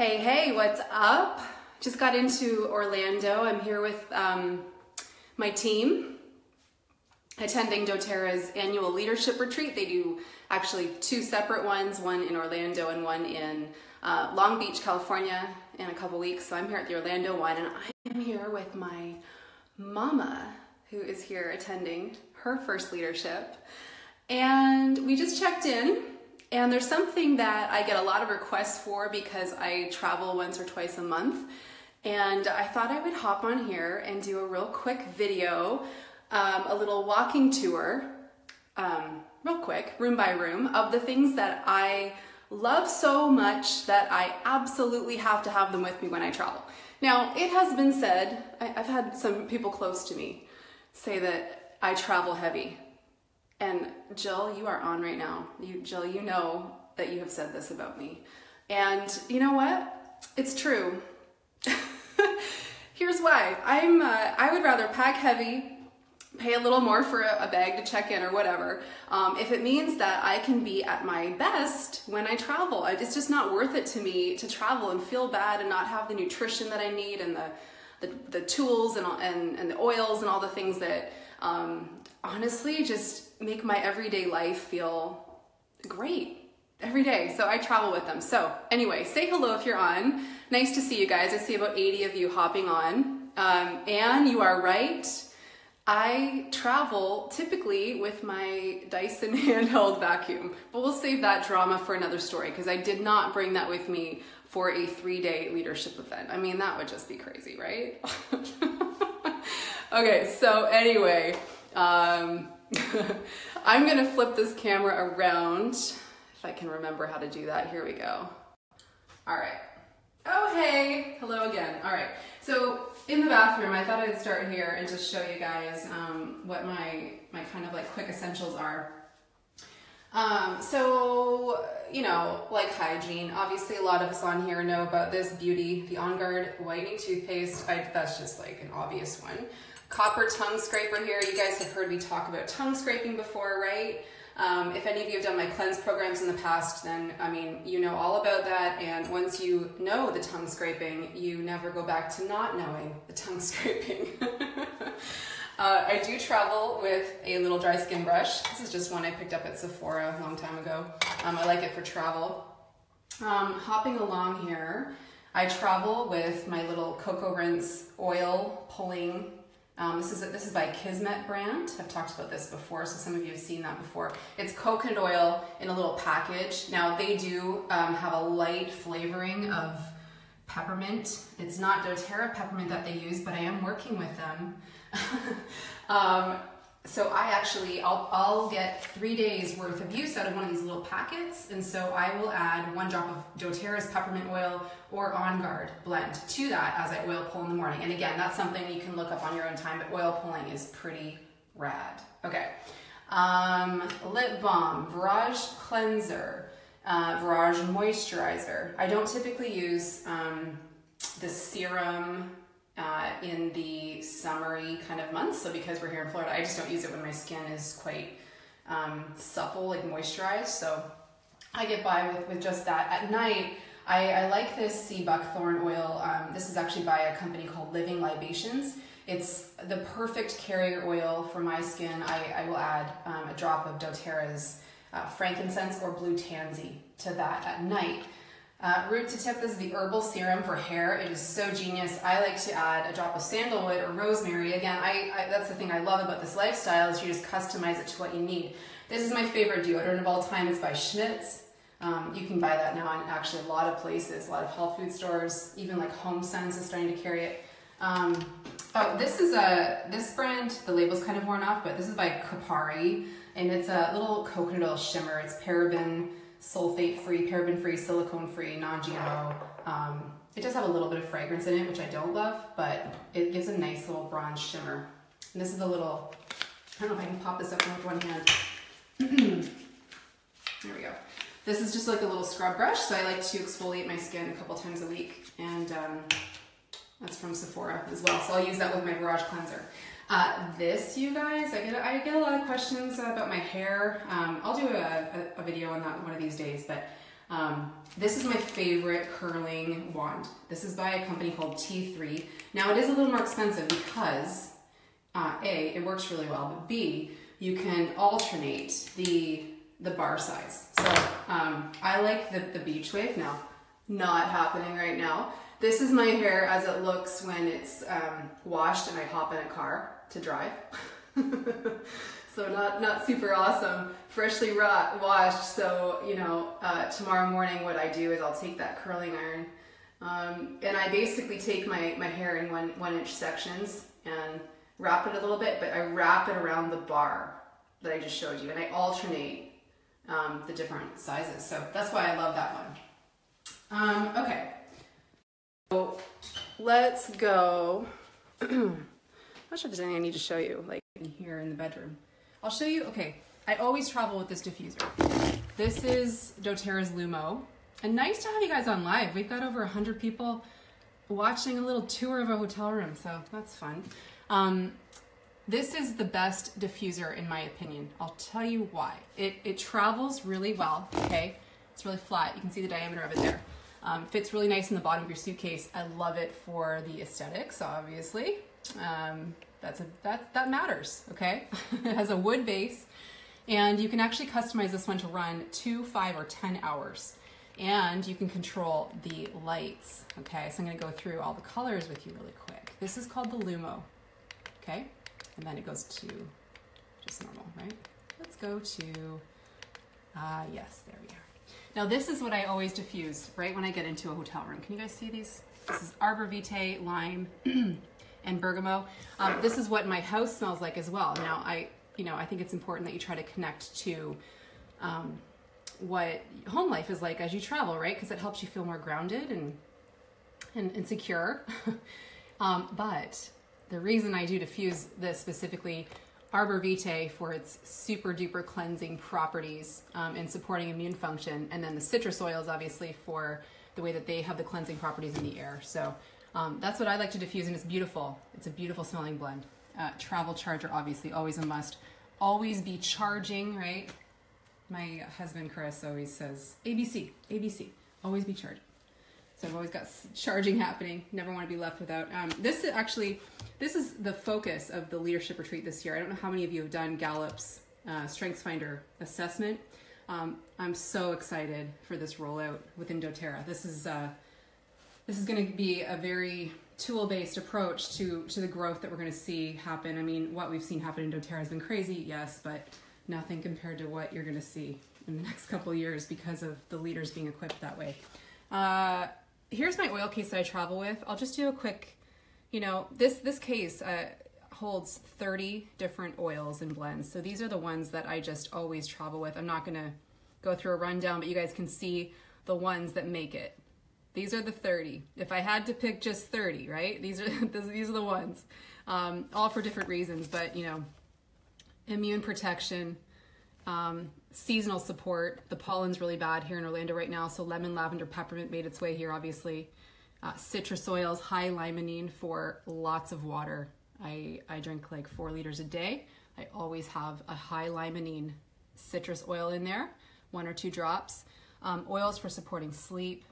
Hey, what's up? Just got into Orlando. I'm here with my team attending doTERRA's annual leadership retreat. They do actually two separate ones, one in Orlando and one in Long Beach, California in a couple weeks. So I'm here at the Orlando one, and I'm here with my mama, who is here attending her first leadership. And we just checked in. And there's something that I get a lot of requests for because I travel once or twice a month. And I thought I would hop on here and do a real quick video, a little walking tour, real quick, room by room, of the things that I love so much that I absolutely have to have them with me when I travel. Now, it has been said, I've had some people close to me say that I travel heavy. And Jill, you are on right now. Jill, you know that you have said this about me. And you know what? It's true. Here's why. I would rather pack heavy, pay a little more for a bag to check in or whatever, if it means that I can be at my best when I travel. It's just not worth it to me to travel and feel bad and not have the nutrition that I need and the tools and the oils and all the things that honestly just make my everyday life feel great every day. So I travel with them. So anyway, say hello if you're on. Nice to see you guys. I see about 80 of you hopping on. And you are right. I travel typically with my Dyson handheld vacuum, but we'll save that drama for another story because I did not bring that with me for a 3-day leadership event. I mean, that would just be crazy, right? Okay, so anyway, I'm gonna flip this camera around, if I can remember how to do that. Here we go. All right. Oh, hey, hello again. All right, so in the bathroom, I thought I'd start here and just show you guys what my kind of like quick essentials are. So, you know, like hygiene, obviously a lot of us on here know about this beauty, the OnGuard whitening toothpaste. That's just like an obvious one. Copper tongue scraper here. You guys have heard me talk about tongue scraping before, right? If any of you have done my cleanse programs in the past, then, I mean, you know all about that. And once you know the tongue scraping, you never go back to not knowing the tongue scraping. I do travel with a little dry skin brush. This is just one I picked up at Sephora a long time ago. I like it for travel. Hopping along here, I travel with my little Cocoa Rinse oil pulling. This is by Kismet brand. I've talked about this before, so some of you have seen that before. It's coconut oil in a little package. Now they do have a light flavoring of peppermint. It's not doTERRA peppermint that they use, but I am working with them. So I'll get 3 days worth of use out of one of these little packets, and so I will add 1 drop of doTERRA's peppermint oil or OnGuard blend to that as I oil pull in the morning. And again, that's something you can look up on your own time, but oil pulling is pretty rad. Okay, lip balm, Verage cleanser, Verage moisturizer. I don't typically use the Serum in the summery kind of months. So because we're here in Florida, I just don't use it when my skin is quite supple, like moisturized. So I get by with just that. At night, I like this sea buckthorn oil. This is actually by a company called Living Libations. It's the perfect carrier oil for my skin. I will add a drop of doTERRA's frankincense or blue tansy to that at night. Root to tip, this is the Herbal Serum for hair. It is so genius. I like to add a drop of sandalwood or rosemary. Again, that's the thing I love about this lifestyle is you just customize it to what you need. This is my favorite deodorant of all time. It's by Schmidt's. You can buy that now in actually a lot of places, a lot of health food stores, even like Home Sense is starting to carry it. Oh, this brand, the label's kind of worn off, but this is by Kopari, and it's a little coconut oil shimmer. It's sulfate-free, paraben-free, silicone-free, non-GMO. It does have a little bit of fragrance in it, which I don't love, but it gives a nice little bronze shimmer. And this is a little, I don't know if I can pop this open with one hand. There we go. This is just like a little scrub brush, so I like to exfoliate my skin a couple times a week, and that's from Sephora as well, so I'll use that with my Verage cleanser. This, you guys, I get a lot of questions about my hair. I'll do a video on that one of these days, but This is my favorite curling wand. This is by a company called T3. Now it is a little more expensive because A, it works really well, but B, you can alternate the bar size. So I like the beach wave. Now, not happening right now. This is my hair as it looks when it's washed and I hop in a car to drive. So not super awesome, freshly washed. So, you know, tomorrow morning what I do is I'll take that curling iron and I basically take my hair in 1 inch sections and wrap it a little bit, but I wrap it around the bar that I just showed you and I alternate the different sizes. So that's why I love that one. Okay, so let's go. I'm not sure if there's anything I need to show you, like in here in the bedroom. I'll show you, okay, I always travel with this diffuser. This is doTERRA's Lumo. And nice to have you guys on live. We've got over 100 people watching a little tour of a hotel room, so that's fun. This is the best diffuser in my opinion. I'll tell you why. It travels really well, okay? It's really flat, you can see the diameter of it there. Fits really nice in the bottom of your suitcase. I love it for the aesthetics, obviously. That matters, okay? It has a wood base, and you can actually customize this one to run 2, 5, or 10 hours. And you can control the lights, okay? So I'm gonna go through all the colors with you really quick. This is called the Lumo, okay? And then it goes to just normal, right? Let's go to, yes, there we are. Now this is what I always diffuse right when I get into a hotel room. Can you guys see these? This is Arbor Vitae, Lime, and Bergamot. This is what my house smells like as well. Now I think it's important that you try to connect to what home life is like as you travel, right? Because it helps you feel more grounded and secure. But the reason I do diffuse this specifically, Arbor Vitae for its super duper cleansing properties and supporting immune function, and then the citrus oils obviously for the way that they have the cleansing properties in the air. So that's what I like to diffuse, and it's beautiful. It's a beautiful smelling blend. Travel charger, obviously, always a must. Always be charging, right? My husband Chris always says, ABC, ABC, always be charging. So I've always got charging happening. Never want to be left without. This is the focus of the leadership retreat this year. I don't know how many of you have done Gallup's StrengthsFinder assessment. I'm so excited for this rollout within doTERRA. This is going to be a very tool-based approach to the growth that we're going to see happen. I mean, what we've seen happen in doTERRA has been crazy, yes, but nothing compared to what you're going to see in the next couple of years because of the leaders being equipped that way. Here's my oil case that I travel with. I'll just do a quick, this case holds 30 different oils and blends. So these are the ones that I just always travel with. I'm not gonna go through a rundown, but you guys can see the ones that make it. These are the 30. If I had to pick just 30, right? These are the ones, all for different reasons, but immune protection, seasonal support. The pollen's really bad here in Orlando right now, so lemon, lavender, peppermint made its way here, obviously. Citrus oils, high limonene for lots of water. I drink like 4 liters a day. I always have a high limonene citrus oil in there, 1 or 2 drops. Oils for supporting sleep.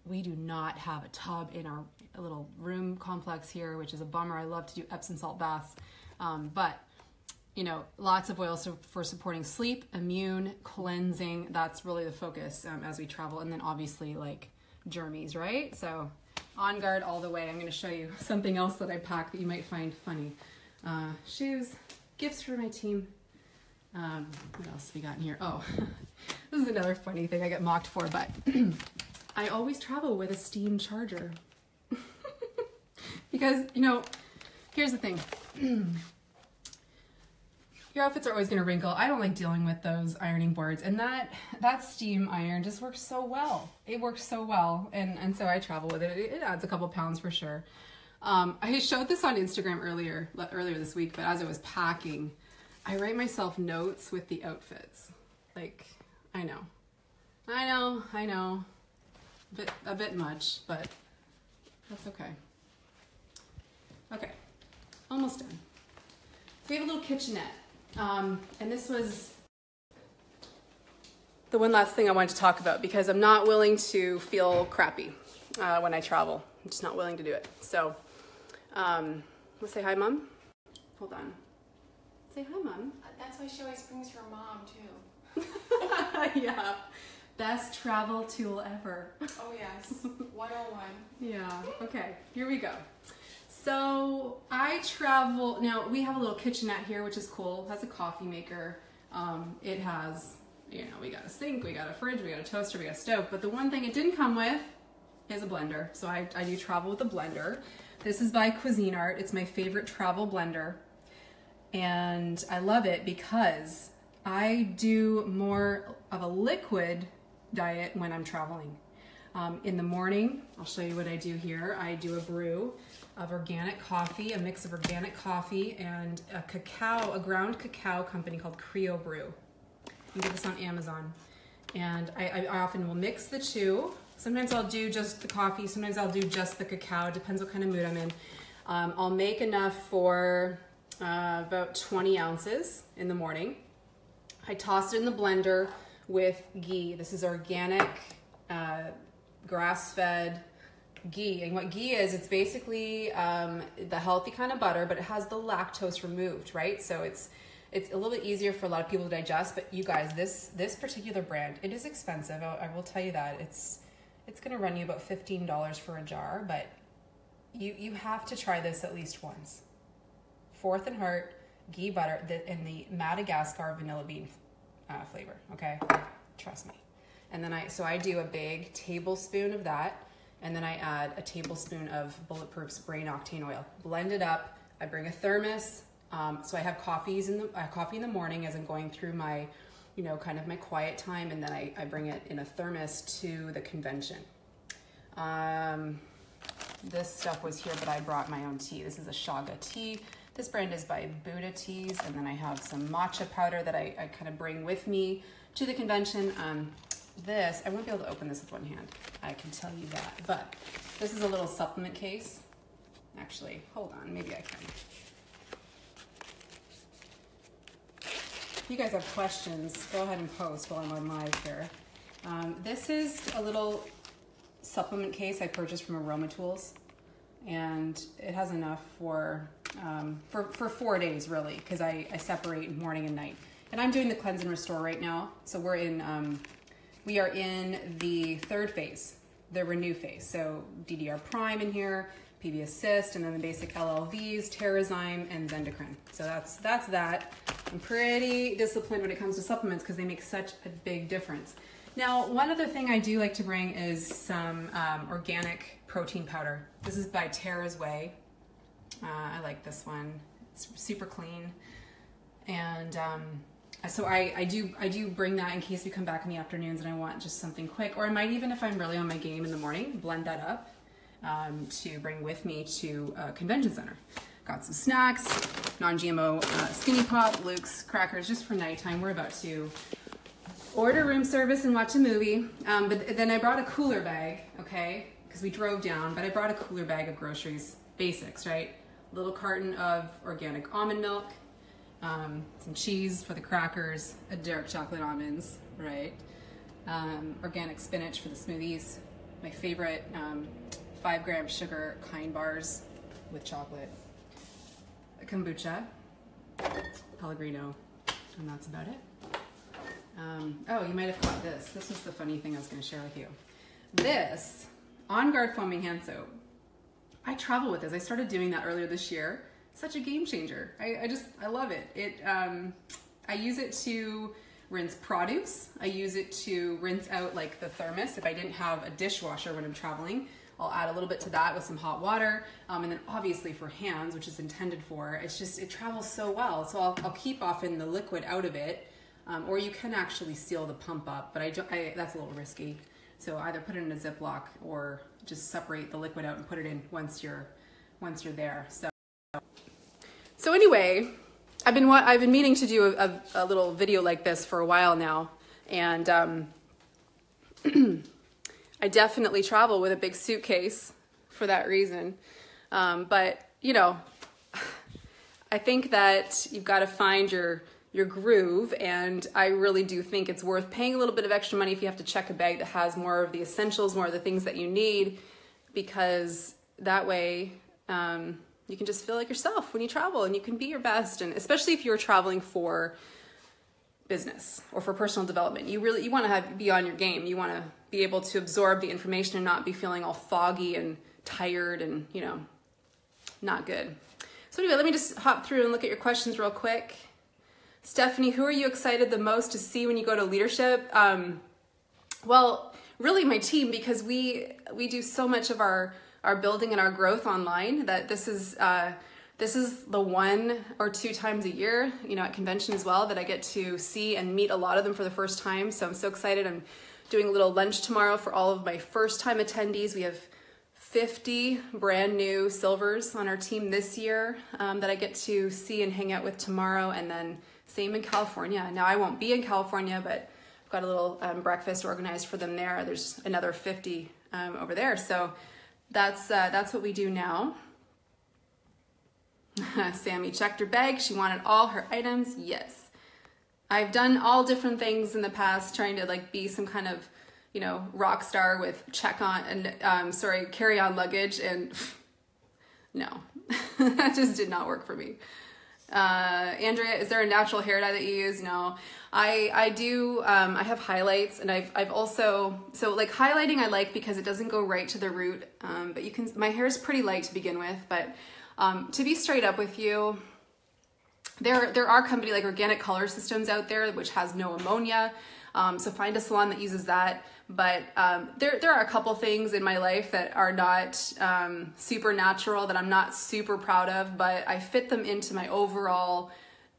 We do not have a tub in our little room complex here, which is a bummer. I love to do Epsom salt baths, but lots of oils for supporting sleep, immune, cleansing. That's really the focus as we travel. And then obviously like germies, right? So OnGuard all the way. I'm going to show you something else that I pack that you might find funny. Shoes, gifts for my team. What else have we got in here? Oh, this is another funny thing I get mocked for, but I always travel with a steam charger. Because, here's the thing. Your outfits are always going to wrinkle. I don't like dealing with those ironing boards, and that steam iron just works so well. It works so well, and so I travel with it. It adds a couple pounds for sure. I showed this on Instagram earlier this week, but as I was packing, I write myself notes with the outfits. Like, I know, a bit much, but that's okay. Okay, almost done. So we have a little kitchenette. And this was the one last thing I wanted to talk about, because I'm not willing to feel crappy when I travel. I'm just not willing to do it. So, let's say hi, Mom. Hold on. Say hi, Mom. That's why she always brings her mom, too. Yeah. Best travel tool ever. Oh, yes. 101. Yeah. Okay, here we go. So I travel, now we have a little kitchenette here, which is cool. It has a coffee maker. It has, you know, we got a sink, we got a fridge, we got a toaster, we got a stove. But the one thing it didn't come with is a blender. So I do travel with a blender. This is by Cuisinart. It's my favorite travel blender. And I love it because I do more of a liquid diet when I'm traveling. In the morning, I'll show you what I do here. I do a brew of organic coffee, a mix of organic coffee and a ground cacao company called Creo Brew. You can get this on Amazon. And I often will mix the two. Sometimes I'll do just the coffee, sometimes I'll do just the cacao, depends what kind of mood I'm in. I'll make enough for about 20 ounces in the morning. I toss it in the blender with ghee. This is organic, grass-fed ghee. And what ghee is, it's basically the healthy kind of butter, but it has the lactose removed, right? So it's a little bit easier for a lot of people to digest. But you guys, this particular brand, it is expensive. I will tell you that. It's gonna run you about $15 for a jar, but you have to try this at least once. Fourth and Heart ghee butter in the Madagascar vanilla bean flavor, okay? Trust me. And then I do a big tablespoon of that, and then I add a tablespoon of Bulletproof's Brain Octane oil. Blend it up. I bring a thermos. So I have coffee in the morning as I'm going through my, you know, kind of my quiet time, and then I bring it in a thermos to the convention. This stuff was here, but I brought my own tea. This is a Shaga tea. This brand is by Buddha Teas, and then I have some matcha powder that I kind of bring with me to the convention. This, I won't be able to open this with one hand, I can tell you that, but this is a little supplement case. Actually, hold on, maybe I can. If you guys have questions, go ahead and post while I'm on live here. This is a little supplement case I purchased from Aroma Tools, and it has enough for 4 days really, because I separate morning and night. And I'm doing the cleanse and restore right now, so we are in the third phase, the renew phase. So DDR Prime in here, PB Assist, and then the basic LLVs, Terrazyme, and Zendocrine. So that's that. I'm pretty disciplined when it comes to supplements because they make such a big difference. Now, one other thing I do like to bring is some organic protein powder. This is by Tara's Way. I like this one. It's super clean. And so I do bring that in case we come back in the afternoons and I want just something quick, or I might even, if I'm really on my game in the morning, blend that up to bring with me to a convention center. Got some snacks, non-GMO Skinny Pop, Luke's crackers, just for nighttime. We're about to order room service and watch a movie. But then I brought a cooler bag, okay, because we drove down, but I brought a cooler bag of groceries, basics, right? A little carton of organic almond milk, some cheese for the crackers, a dark chocolate almonds, right? Organic spinach for the smoothies, my favorite 5-gram sugar Kind bars with chocolate, a kombucha, Pellegrino, and that's about it. Oh, you might have caught this. This was the funny thing I was going to share with you. This OnGuard foaming hand soap. I travel with this. I started doing that earlier this year. Such a game changer. I love it. I use it to rinse produce. I use it to rinse out like the thermos. If I didn't have a dishwasher when I'm traveling, I'll add a little bit to that with some hot water. And then obviously for hands, which is intended for, it travels so well. So I'll keep often the liquid out of it, or you can actually seal the pump up, but that's a little risky. So either put it in a Ziploc or just separate the liquid out and put it in once you're there. So anyway, I've been meaning to do a little video like this for a while now, and I definitely travel with a big suitcase for that reason. But you know, I think that you've got to find your groove. And I really do think it's worth paying a little bit of extra money if you have to check a bag that has more of the essentials, more of the things that you need, because that way you can just feel like yourself when you travel and you can be your best. And especially if you're traveling for business or for personal development, you want to be on your game. You want to be able to absorb the information and not be feeling all foggy and tired and, you know, not good. So anyway, let me just hop through and look at your questions real quick. Stephanie, who are you excited the most to see when you go to leadership? Well, really my team, because we do so much of our building and our growth online that this is the 1 or 2 times a year, you know, at convention as well, that I get to see and meet a lot of them for the first time. So I'm so excited. I'm doing a little lunch tomorrow for all of my first time attendees. We have 50 brand new silvers on our team this year that I get to see and hang out with tomorrow. And then same in California. Now I won't be in California, but I've got a little breakfast organized for them there. There's another 50 over there. So that's what we do now. Sammy checked her bag. She wanted all her items. Yes. I've done all different things in the past, trying to like be some kind of, you know, rock star with carry on luggage, and no, that just did not work for me. Andrea, is there a natural hair dye that you use? No, I do. I have highlights, and I've also, so like highlighting I like because it doesn't go right to the root. But you can, my hair is pretty light to begin with, but to be straight up with you, there are company like Organic Color Systems out there, which has no ammonia. So find a salon that uses that. But there are a couple things in my life that are not super natural, that I'm not super proud of, but I fit them into my overall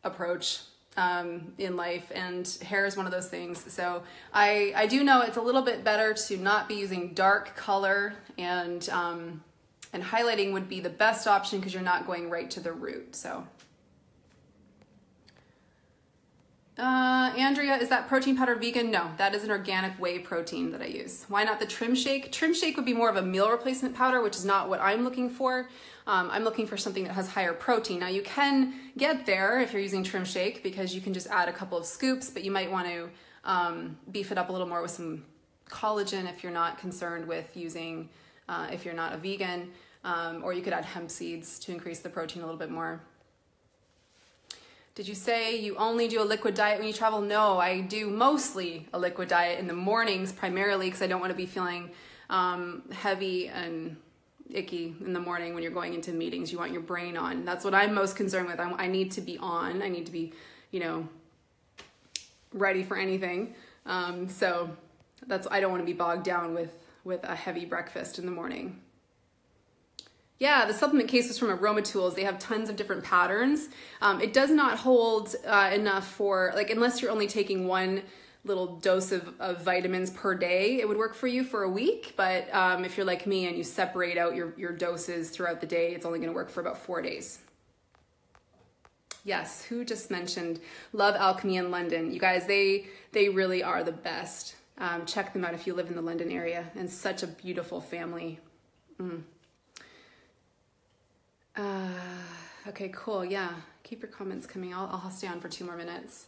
approach in life, and hair is one of those things. So I do know it's a little bit better to not be using dark color, and highlighting would be the best option because you're not going right to the root. So Andrea, is that protein powder vegan? No, that is an organic whey protein that I use. Why not the Trim Shake? Trim Shake would be more of a meal replacement powder, which is not what I'm looking for. I'm looking for something that has higher protein. Now you can get there if you're using Trim Shake, because you can just add a couple of scoops, but you might want to beef it up a little more with some collagen if you're not concerned with using, if you're not a vegan, or you could add hemp seeds to increase the protein a little bit more. Did you say you only do a liquid diet when you travel? No, I do mostly a liquid diet in the mornings, primarily because I don't want to be feeling heavy and icky in the morning when you're going into meetings. You want your brain on. That's what I'm most concerned with. I need to be on. I need to be, you know, ready for anything. So I don't want to be bogged down with a heavy breakfast in the morning. Yeah, the supplement case was from Aroma Tools. They have tons of different patterns. It does not hold enough for, like, unless you're only taking one little dose of vitamins per day, it would work for you for a week. But if you're like me and you separate out your doses throughout the day, it's only gonna work for about 4 days. Yes, who just mentioned Love Alchemy in London? You guys, they really are the best. Check them out if you live in the London area, and such a beautiful family. Okay, cool. Yeah, keep your comments coming. I'll stay on for 2 more minutes.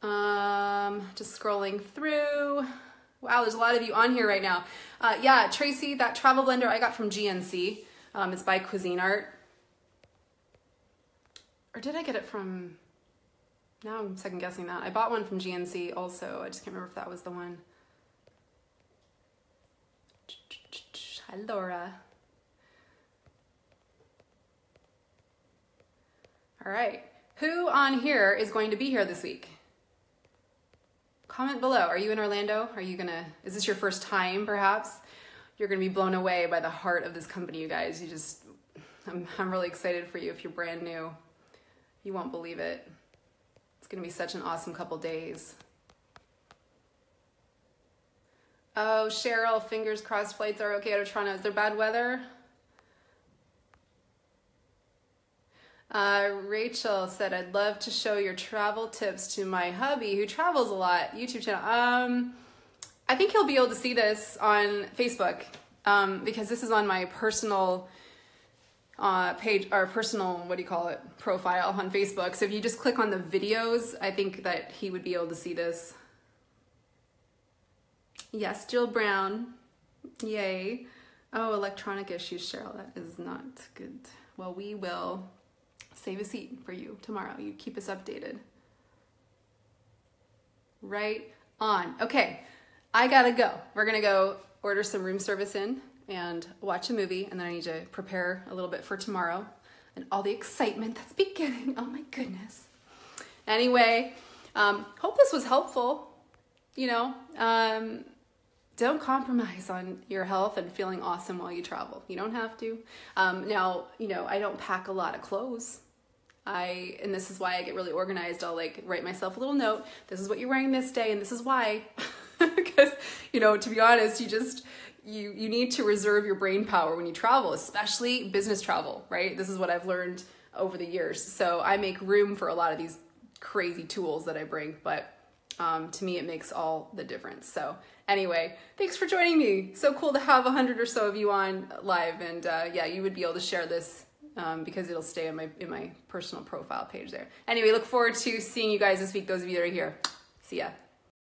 Just scrolling through. Wow, there's a lot of you on here right now. Yeah, Tracy, that travel blender I got from GNC. It's by Cuisine Art. Or did I get it from, now I'm second guessing that. I bought one from GNC also. I just can't remember if that was the one. Hi, Laura. All right, who on here is going to be here this week? Comment below. Are you in Orlando? Is this your first time perhaps? You're gonna be blown away by the heart of this company, you guys. I'm really excited for you. If you're brand new, you won't believe it. It's gonna be such an awesome couple days. Oh, Cheryl, fingers crossed flights are okay out of Toronto. Is there bad weather? Rachel said, I'd love to show your travel tips to my hubby who travels a lot. YouTube channel. I think he'll be able to see this on Facebook because this is on my personal page, our personal, what do you call it, profile on Facebook. So if you just click on the videos, I think that he would be able to see this. Yes, Jill Brown. Yay. Oh, electronic issues, Cheryl. That is not good. Well, we will save a seat for you tomorrow. You keep us updated. Right on. Okay, I gotta go. We're gonna go order some room service in and watch a movie, and then I need to prepare a little bit for tomorrow and all the excitement that's beginning. Oh my goodness. Anyway, hope this was helpful. You know, don't compromise on your health and feeling awesome while you travel. You don't have to. Now, you know, I don't pack a lot of clothes. And this is why I get really organized. I'll like write myself a little note. This is what you're wearing this day, and this is why. Because, you know, to be honest, you need to reserve your brain power when you travel, especially business travel, right? This is what I've learned over the years. So I make room for a lot of these crazy tools that I bring, but to me, it makes all the difference. So anyway, thanks for joining me. So cool to have 100 or so of you on live. And yeah, you would be able to share this because it'll stay in my personal profile page there. Anyway, look forward to seeing you guys this week. Those of you that are here. See ya.